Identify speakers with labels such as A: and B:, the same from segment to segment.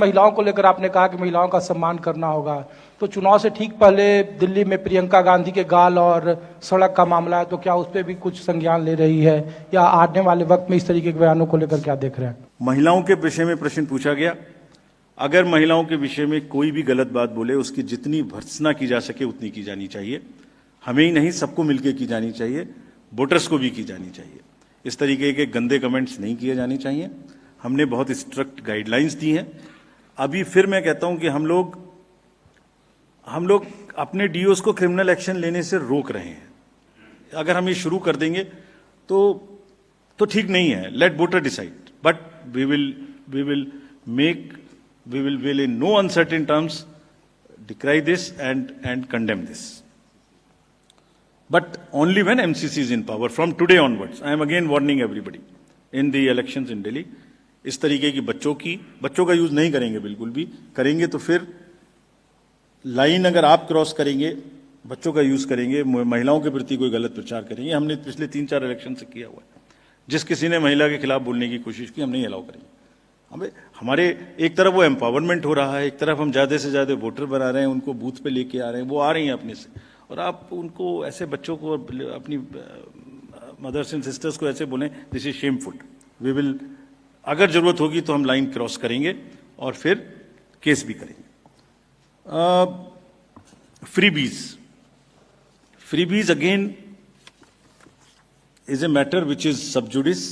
A: महिलाओं को लेकर आपने कहा कि महिलाओं का सम्मान करना होगा, तो चुनाव से ठीक पहले दिल्ली में प्रियंका गांधी के गाल और सड़क का मामला है, तो क्या उस पर भी कुछ संज्ञान ले रही है या आने वाले वक्त में इस तरीके के बयानों को लेकर क्या देख रहे हैं?
B: महिलाओं के विषय में प्रश्न पूछा गया। अगर महिलाओं के विषय में कोई भी गलत बात बोले, उसकी जितनी भर्त्सना की जा सके उतनी की जानी चाहिए। हमें ही नहीं, सबको मिलकर की जानी चाहिए, वोटर्स को भी की जानी चाहिए। इस तरीके के गंदे कमेंट्स नहीं किए जाने चाहिए। हमने बहुत स्ट्रिक्ट गाइडलाइंस दी हैं। अभी फिर मैं कहता हूं कि हम लोग अपने डीओस को क्रिमिनल एक्शन लेने से रोक रहे हैं। अगर हम ये शुरू कर देंगे तो ठीक नहीं है। Let voter decide, but we will in no uncertain terms decry this and condemn this, but only when MCC is in power from today onwards. I am again warning everybody in the elections in Delhi. इस तरीके की बच्चों का use नहीं करेंगे, बिल्कुल भी करेंगे तो फिर लाइन अगर आप क्रॉस करेंगे, बच्चों का यूज करेंगे, महिलाओं के प्रति कोई गलत प्रचार करेंगे, हमने पिछले 3-4 इलेक्शन से किया हुआ है। जिस किसी ने महिला के खिलाफ बोलने की कोशिश की, हम नहीं अलाउ करेंगे। हमारे एक तरफ वो एम्पावरमेंट हो रहा है, एक तरफ हम ज्यादा से ज्यादा वोटर बना रहे हैं, उनको बूथ पे लेके आ रहे हैं, वो आ रही हैं अपने से, और आप उनको ऐसे बच्चों को, अपनी मदर्स एंड सिस्टर्स को ऐसे बोलें, this is shameful. We will, अगर जरूरत होगी तो हम लाइन क्रॉस करेंगे और फिर केस भी करेंगे। Freebies again is a matter which is sub judice.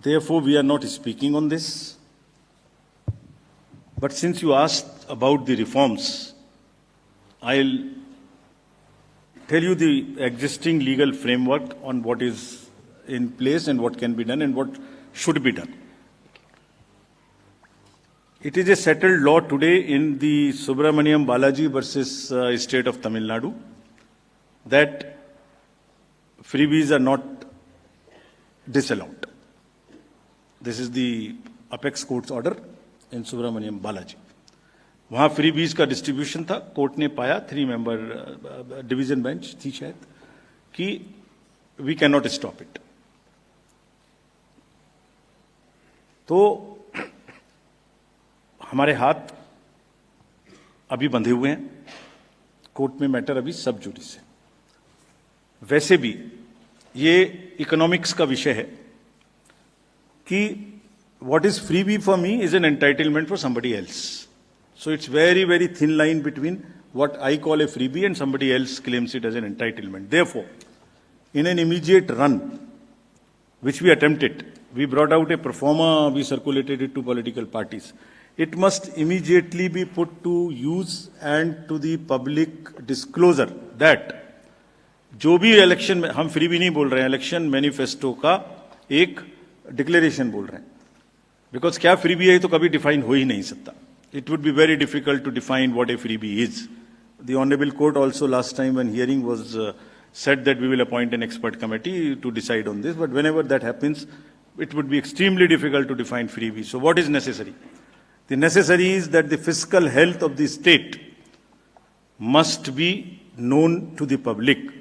B: Therefore, we are not speaking on this. But since you asked about the reforms, I'll tell you the existing legal framework on what is in place and what can be done and what should be done. It is a settled law today in the Subramaniam Balaji versus State of Tamil Nadu that freebies are not disallowed. This is the apex court's order in Subramaniam Balaji. वहां freebies का distribution था, court ने पाया, 3 member division bench थी शायद, कि we can not stop it. तो हमारे हाथ अभी बंधे हुए हैं, कोर्ट में मैटर अभी सब जुडिस है। वैसे भी ये इकोनॉमिक्स का विषय है कि what is freebie for me is an entitlement for somebody else. So it's very very thin line between what I call a freebie and somebody else claims it as an entitlement. Therefore, in an immediate run, which we attempted, we brought out a pro forma, we circulated it to political parties. It must immediately be put to use and to the public disclosure that जो भी election में, हम free भी नहीं बोल रहे हैं, election manifesto का एक डिक्लेरेशन बोल रहे हैं, बिकॉज क्या फ्री भी है तो कभी डिफाइन हो ही नहीं सकता। It would be very difficult to define what a freebie is. The honourable court also last time when hearing was said that we will appoint an expert committee to decide on this, but whenever that happens, it would be extremely difficult to define freebie. So what is necessary? The necessary is that the fiscal health of the state must be known to the public.